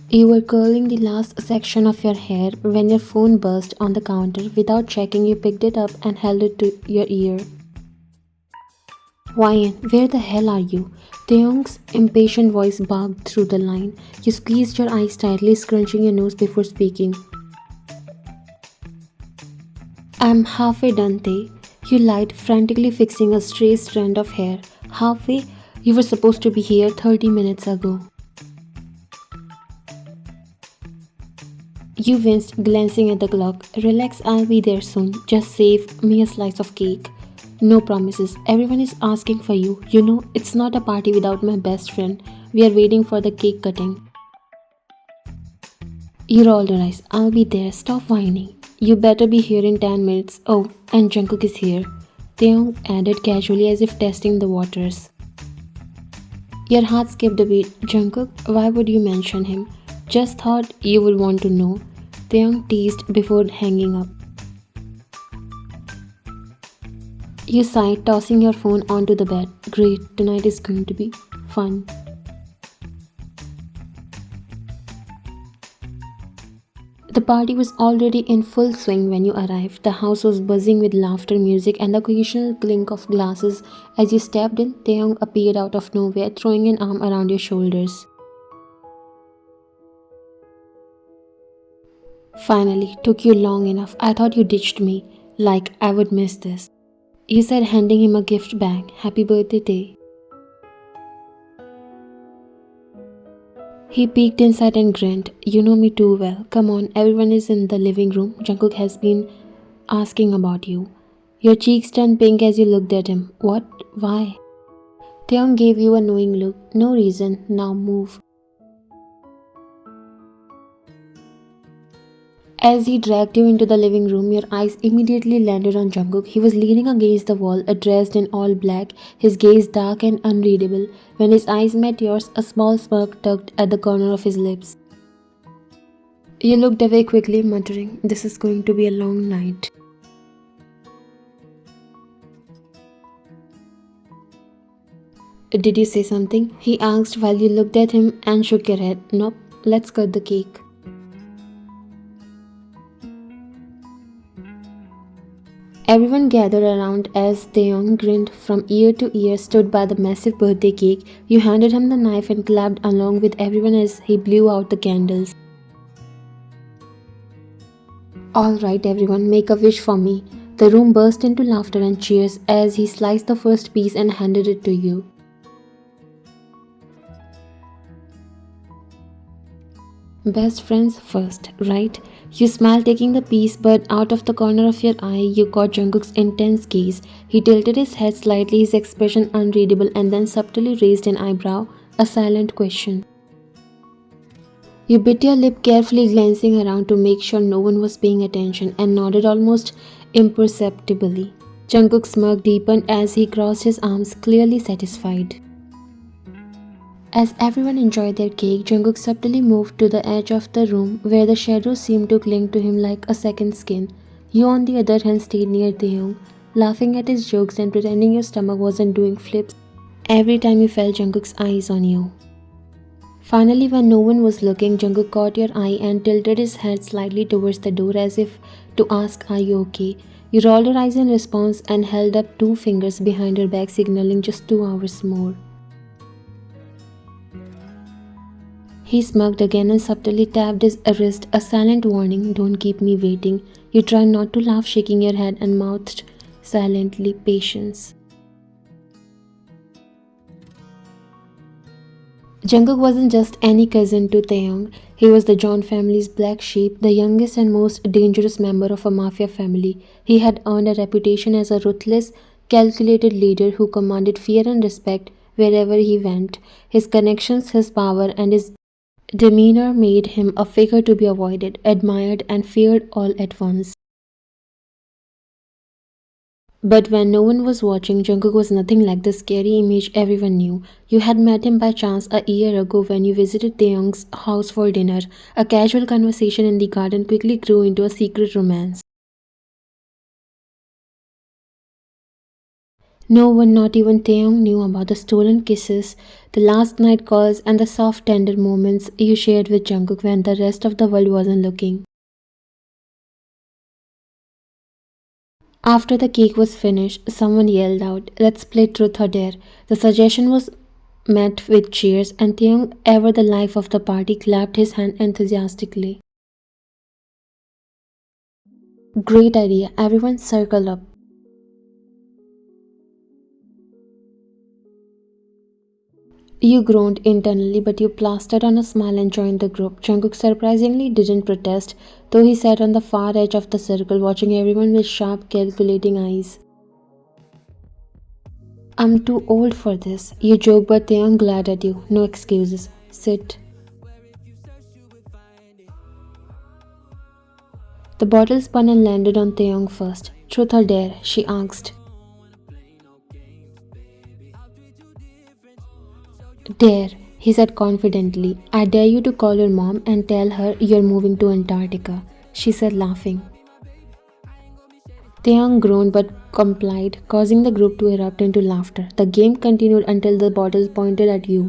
You were curling the last section of your hair when your phone burst on the counter. Without checking, you picked it up and held it to your ear. Wyan, where the hell are you? Taeyong's impatient voice barked through the line. You squeezed your eyes tightly, scrunching your nose before speaking. I'm halfway done, Tae. You lied, frantically fixing a stray strand of hair. Halfway? You were supposed to be here 30 minutes ago. You winced, glancing at the clock. Relax, I'll be there soon. Just save me a slice of cake. No promises. Everyone is asking for you. You know, it's not a party without my best friend. We are waiting for the cake cutting. You rolled your eyes. I'll be there. Stop whining. You better be here in 10 minutes. Oh, and Jungkook is here. Taeyong added casually as if testing the waters. Your heart skipped a beat. Jungkook, why would you mention him? Just thought you would want to know. Taeyong teased before hanging up. You sighed, tossing your phone onto the bed. Great, tonight is going to be fun. The party was already in full swing when you arrived. The house was buzzing with laughter, music, and the occasional clink of glasses. As you stepped in, Taeyong appeared out of nowhere, throwing an arm around your shoulders. Finally, took you long enough. I thought you ditched me. Like I would miss this. You said, handing him a gift bag. Happy birthday, Tay. He peeked inside and grinned. You know me too well. Come on, everyone is in the living room. Jungkook has been asking about you. Your cheeks turned pink as you looked at him. What? Why? Taeyong gave you a knowing look. No reason. Now move. As he dragged you into the living room, your eyes immediately landed on Jungkook. He was leaning against the wall, dressed in all black, his gaze dark and unreadable. When his eyes met yours, a small smirk tugged at the corner of his lips. You looked away quickly, muttering, "This is going to be a long night." Did you say something? He asked while you looked at him and shook your head. Nope, let's cut the cake. Everyone gathered around as Taeyong grinned from ear to ear, stood by the massive birthday cake. You handed him the knife and clapped along with everyone as he blew out the candles. Alright everyone, make a wish for me. The room burst into laughter and cheers as he sliced the first piece and handed it to you. Best friends first, right? You smiled taking the piece, but out of the corner of your eye, you caught Jungkook's intense gaze. He tilted his head slightly, his expression unreadable, and then subtly raised an eyebrow, a silent question. You bit your lip, carefully glancing around to make sure no one was paying attention, and nodded almost imperceptibly. Jungkook's smirk deepened as he crossed his arms, clearly satisfied. As everyone enjoyed their cake, Jungkook subtly moved to the edge of the room where the shadows seemed to cling to him like a second skin. You on the other hand stayed near Taeyong, laughing at his jokes and pretending your stomach wasn't doing flips every time you felt Jungkook's eyes on you. Finally, when no one was looking, Jungkook caught your eye and tilted his head slightly towards the door as if to ask, "Are you okay?" You rolled your eyes in response and held up two fingers behind her back, signaling just 2 hours more. He smirked again and subtly tapped his wrist, a silent warning, "Don't keep me waiting." You tried not to laugh, shaking your head and mouthed silently, "Patience." Jungkook wasn't just any cousin to Taeyong. He was the John family's black sheep, the youngest and most dangerous member of a mafia family. He had earned a reputation as a ruthless, calculated leader who commanded fear and respect wherever he went. His connections, his power, and his demeanor made him a figure to be avoided, admired, and feared all at once. But when no one was watching, Jungkook was nothing like the scary image everyone knew. You had met him by chance a year ago when you visited Taeyong's house for dinner. A casual conversation in the garden quickly grew into a secret romance. No one, not even Taeyong, knew about the stolen kisses, the last night calls, and the soft, tender moments you shared with Jungkook when the rest of the world wasn't looking. After the cake was finished, someone yelled out, "Let's play Truth or Dare." The suggestion was met with cheers, and Taeyong, ever the life of the party, clapped his hand enthusiastically. Great idea, everyone circle up. You groaned internally, but you plastered on a smile and joined the group. Jungkook surprisingly didn't protest, though he sat on the far edge of the circle, watching everyone with sharp, calculating eyes. "I'm too old for this," you joke, but Taeyong glared at you. "No excuses. Sit." The bottle spun and landed on Taeyong first. "Truth or dare?" she asked. "Dare," he said confidently. "I dare you to call your mom and tell her you're moving to Antarctica," she said, laughing. Taeyong groaned but complied, causing the group to erupt into laughter. The game continued until the bottle pointed at you.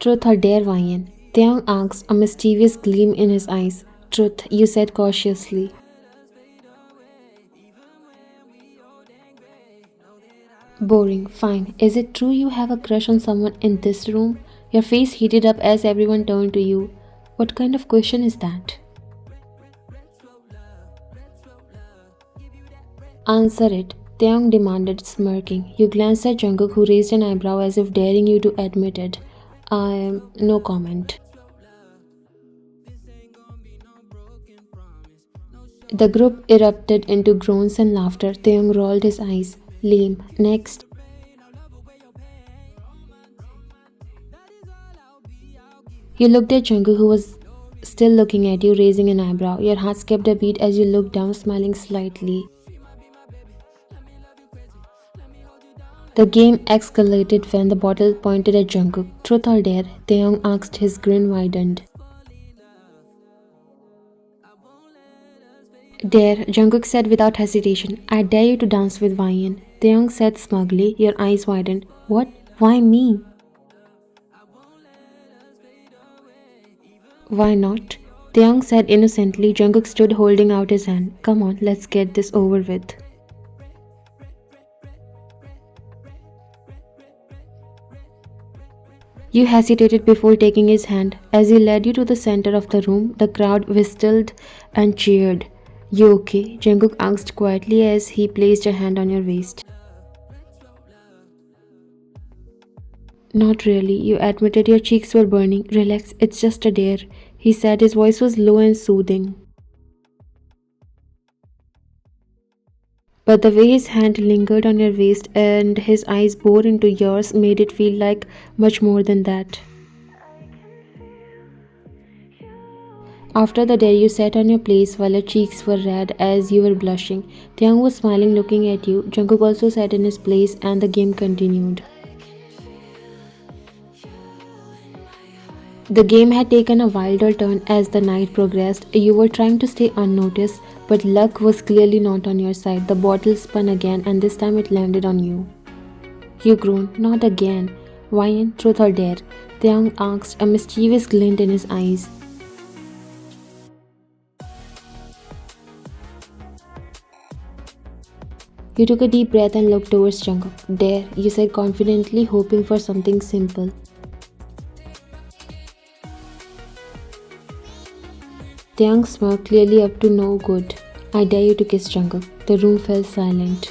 "Truth or dare, Ryan?" Taeyong asked, a mischievous gleam in his eyes. "Truth," you said cautiously. "Boring. Fine. Is it true you have a crush on someone in this room?" Your face heated up as everyone turned to you. "What kind of question is that?" "Answer it," Taeyong demanded, smirking. You glanced at Jungkook, who raised an eyebrow as if daring you to admit it. No comment." The group erupted into groans and laughter. Taeyong rolled his eyes. "Lame. Next." You looked at Jungkook, who was still looking at you, raising an eyebrow. Your heart skipped a beat as you looked down, smiling slightly. The game escalated when the bottle pointed at Jungkook. "Truth or dare?" Taeyong asked, his grin widened. "Dare," Jungkook said without hesitation. "I dare you to dance with Vian." Taeyong said smugly, your eyes widened. "What? Why me?" "Why not?" Taeyong said innocently. Jungkook stood holding out his hand. "Come on, let's get this over with." You hesitated before taking his hand. As he led you to the center of the room, the crowd whistled and cheered. "You okay?" Jungkook asked quietly as he placed a hand on your waist. "Not really," you admitted. Your cheeks were burning. "Relax, it's just a dare," he said. His voice was low and soothing. But the way his hand lingered on your waist and his eyes bored into yours made it feel like much more than that. After the dare, you sat on your place while your cheeks were red as you were blushing. Taeyong was smiling, looking at you. Jungkook also sat in his place, and the game continued. The game had taken a wilder turn as the night progressed. You were trying to stay unnoticed, but luck was clearly not on your side. The bottle spun again, and this time it landed on you. You groaned. "Not again." "Why, truth or dare?" Taeyong asked, a mischievous glint in his eyes. You took a deep breath and looked towards Jungkook. "Dare," you said confidently, hoping for something simple. Taeyong smirked, clearly up to no good. "I dare you to kiss Jungkook." The room fell silent.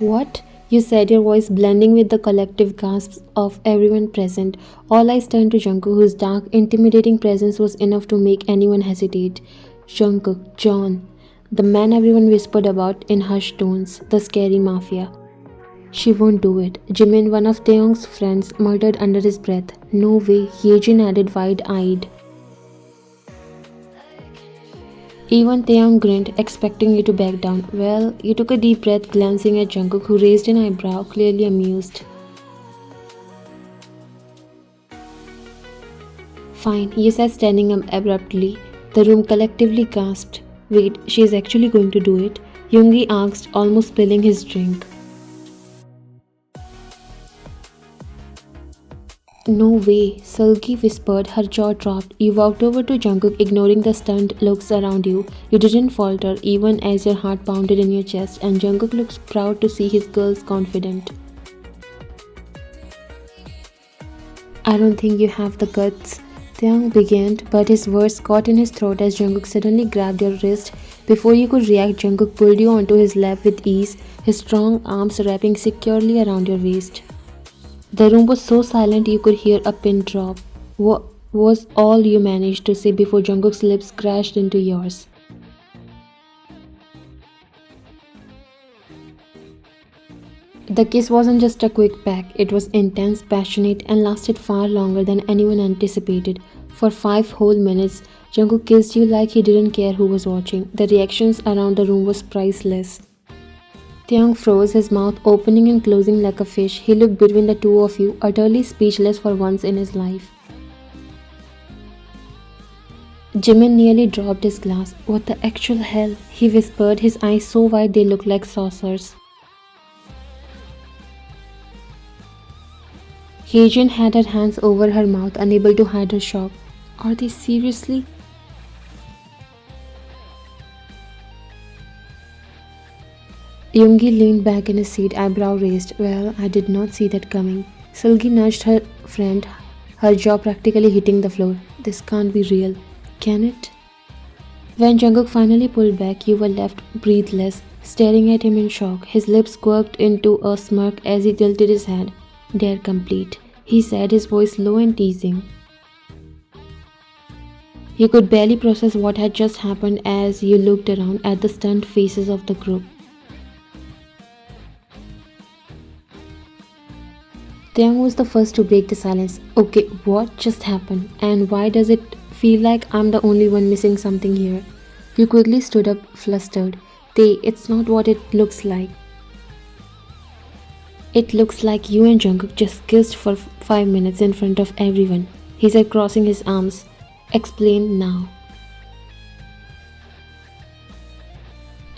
"What?" you said, your voice blending with the collective gasps of everyone present. All eyes turned to Jungkook, whose dark, intimidating presence was enough to make anyone hesitate. Jungkook, John, the man everyone whispered about in hushed tones, the scary mafia. "She won't do it," Jimin, one of Taeyong's friends, muttered under his breath. "No way," Yejin added wide-eyed. Even Taeyong grinned, expecting you to back down. Well, you took a deep breath, glancing at Jungkook, who raised an eyebrow, clearly amused. "Fine," you said, standing up abruptly. The room collectively gasped. Wait, she's actually going to do it? Yoongi asked, almost spilling his drink. No way, Sulgi whispered, her jaw dropped. You walked over to Jungkook, ignoring the stunned looks around you. You didn't falter, even as your heart pounded in your chest, and Jungkook looked proud to see his girls confident. I don't think you have the guts. Taeyang began, but his words caught in his throat as Jungkook suddenly grabbed your wrist. Before you could react, Jungkook pulled you onto his lap with ease, his strong arms wrapping securely around your waist. The room was so silent you could hear a pin drop. What was all you managed to say before Jungkook's lips crashed into yours? The kiss wasn't just a quick peck, it was intense, passionate, and lasted far longer than anyone anticipated. For 5 whole minutes, Jungkook kissed you like he didn't care who was watching. The reactions around the room was priceless. Taeyang froze, his mouth opening and closing like a fish. He looked between the two of you, utterly speechless for once in his life. Jimin nearly dropped his glass. What the actual hell? He whispered, his eyes so wide they looked like saucers. Heijun had her hands over her mouth, unable to hide her shock. Are they seriously? Yoongi leaned back in his seat, eyebrow raised. Well, I did not see that coming. Sulgi nudged her friend, her jaw practically hitting the floor. This can't be real. Can it? When Jungkook finally pulled back, you were left breathless, staring at him in shock. His lips quirked into a smirk as he tilted his head. They're complete, he said, his voice low and teasing. You could barely process what had just happened as you looked around at the stunned faces of the group. Taeyang was the first to break the silence. Okay, what just happened? And why does it feel like I'm the only one missing something here? You quickly stood up, flustered. Tae, it's not what it looks like. It looks like you and Jungkook just kissed for 5 minutes in front of everyone, he said, crossing his arms. Explain now.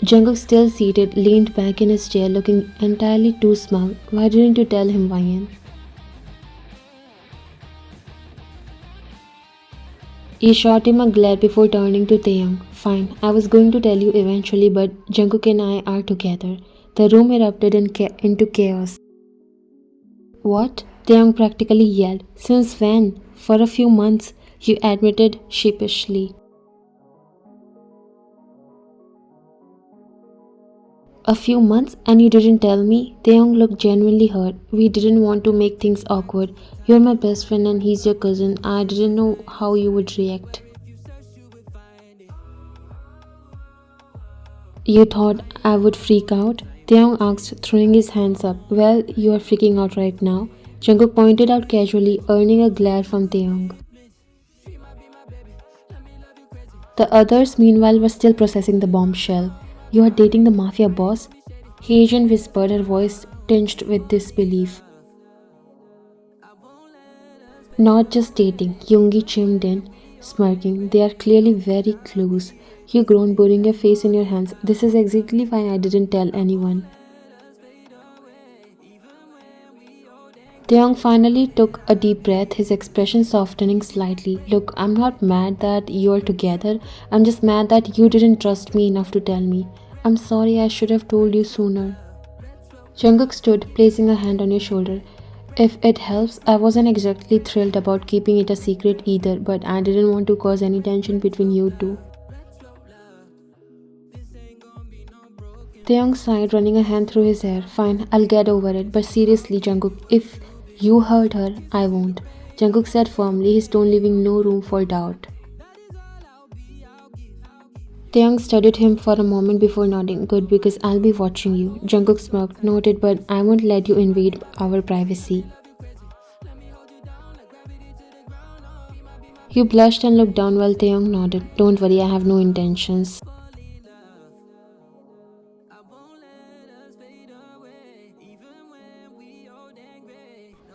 Jungkook, still seated, leaned back in his chair, looking entirely too smug. Why didn't you tell him, Ryan? He shot him a glare before turning to Taeyang. Fine, I was going to tell you eventually, but Jungkook and I are together. The room erupted into chaos. What? Taeyang practically yelled. Since when? For a few months, you admitted sheepishly. A few months and you didn't tell me? Taeyong looked genuinely hurt. We didn't want to make things awkward. You're my best friend and he's your cousin. I didn't know how you would react. You thought I would freak out? Taeyong asked, throwing his hands up. Well, you are freaking out right now. Jungkook pointed out casually, earning a glare from Taeyong. The others, meanwhile, were still processing the bombshell. You are dating the mafia boss? Hajan whispered, her voice tinged with disbelief. Not just dating, Yoongi chimed in, smirking. They are clearly very close. You groaned, burying your face in your hands. This is exactly why I didn't tell anyone. Taeyong finally took a deep breath, his expression softening slightly. Look, I'm not mad that you're together. I'm just mad that you didn't trust me enough to tell me. I'm sorry, I should have told you sooner. Jungkook stood, placing a hand on your shoulder. If it helps, I wasn't exactly thrilled about keeping it a secret either, but I didn't want to cause any tension between you two. Taeyong sighed, running a hand through his hair. Fine, I'll get over it, but seriously, Jungkook, if you hurt her, I won't. Jungkook said firmly, his tone leaving no room for doubt. Taeyang studied him for a moment before nodding. Good, because I'll be watching you. Jungkook smirked. Noted, but I won't let you invade our privacy. You blushed and looked down while Taeyang nodded. Don't worry, I have no intentions.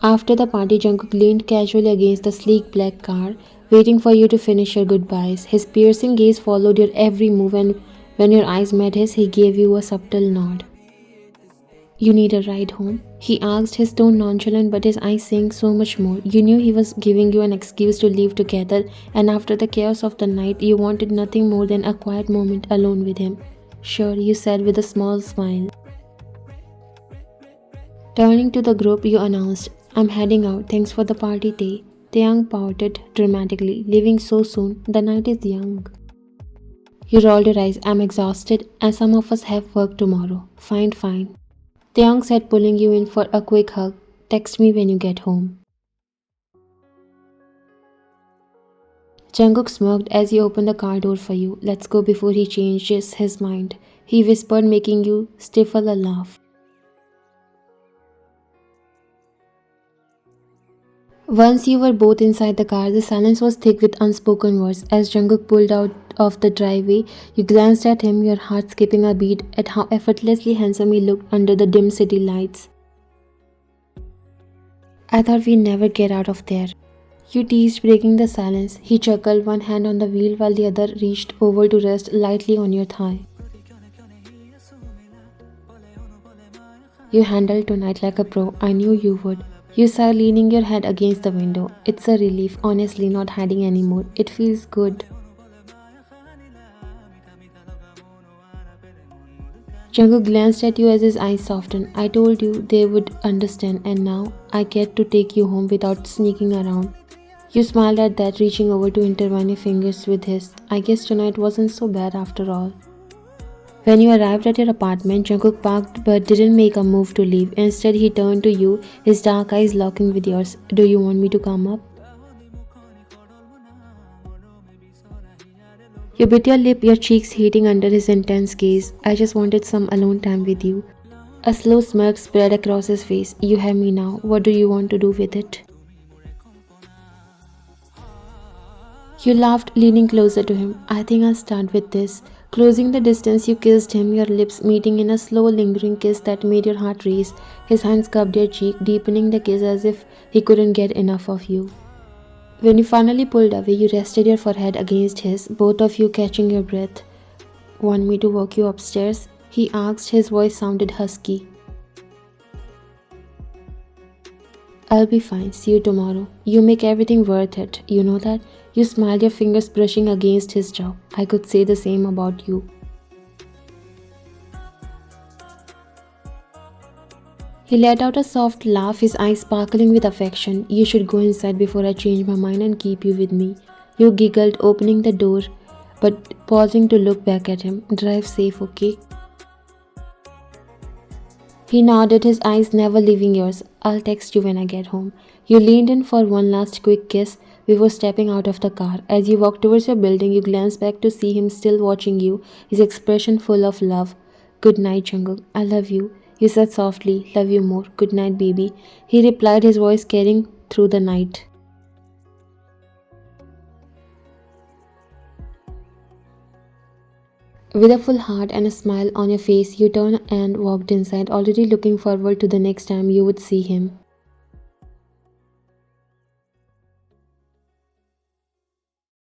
After the party, Jungkook leaned casually against the sleek black car, waiting for you to finish your goodbyes. His piercing gaze followed your every move, and when your eyes met his, he gave you a subtle nod. You need a ride home? He asked, his tone nonchalant but his eyes saying so much more. You knew he was giving you an excuse to leave together, and after the chaos of the night, you wanted nothing more than a quiet moment alone with him. Sure, you said with a small smile. Turning to the group, you announced, I'm heading out. Thanks for the party, Tay. Taeyang pouted dramatically, leaving so soon. The night is young. You rolled your eyes. I'm exhausted, and some of us have work tomorrow. Fine, fine. Taeyang said, pulling you in for a quick hug. Text me when you get home. Jungkook smirked as he opened the car door for you. Let's go before he changes his mind. He whispered, making you stifle a laugh. Once you were both inside the car, the silence was thick with unspoken words. As Jungkook pulled out of the driveway, you glanced at him, your heart skipping a beat at how effortlessly handsome he looked under the dim city lights. I thought we'd never get out of there. You teased, breaking the silence. He chuckled, one hand on the wheel while the other reached over to rest lightly on your thigh. You handled tonight like a pro. I knew you would. You sighed, leaning your head against the window. It's a relief, honestly, not hiding anymore. It feels good. Jungkook glanced at you as his eyes softened. I told you they would understand, and now I get to take you home without sneaking around. You smiled at that, reaching over to intertwine your fingers with his. I guess tonight wasn't so bad after all. When you arrived at your apartment, Jungkook parked but didn't make a move to leave. Instead, he turned to you, his dark eyes locking with yours. Do you want me to come up? You bit your lip, your cheeks heating under his intense gaze. I just wanted some alone time with you. A slow smirk spread across his face. You have me now. What do you want to do with it? You laughed, leaning closer to him. I think I'll start with this. Closing the distance, you kissed him, your lips meeting in a slow, lingering kiss that made your heart race. His hands cupped your cheek, deepening the kiss as if he couldn't get enough of you. When you finally pulled away, you rested your forehead against his, both of you catching your breath. Want me to walk you upstairs? He asked, his voice sounded husky. I'll be fine. See you tomorrow. You make everything worth it. You know that? You smiled, your fingers brushing against his jaw. I could say the same about you. He let out a soft laugh, his eyes sparkling with affection. You should go inside before I change my mind and keep you with me. You giggled, opening the door, but pausing to look back at him. Drive safe, okay? He nodded, his eyes never leaving yours. I'll text you when I get home. You leaned in for one last quick kiss before stepping out of the car. As you walked towards your building, you glanced back to see him still watching you, his expression full of love. Good night, Jungkook. I love you. You said softly, love you more. Good night, baby. He replied, his voice carrying through the night. With a full heart and a smile on your face, you turned and walked inside, already looking forward to the next time you would see him.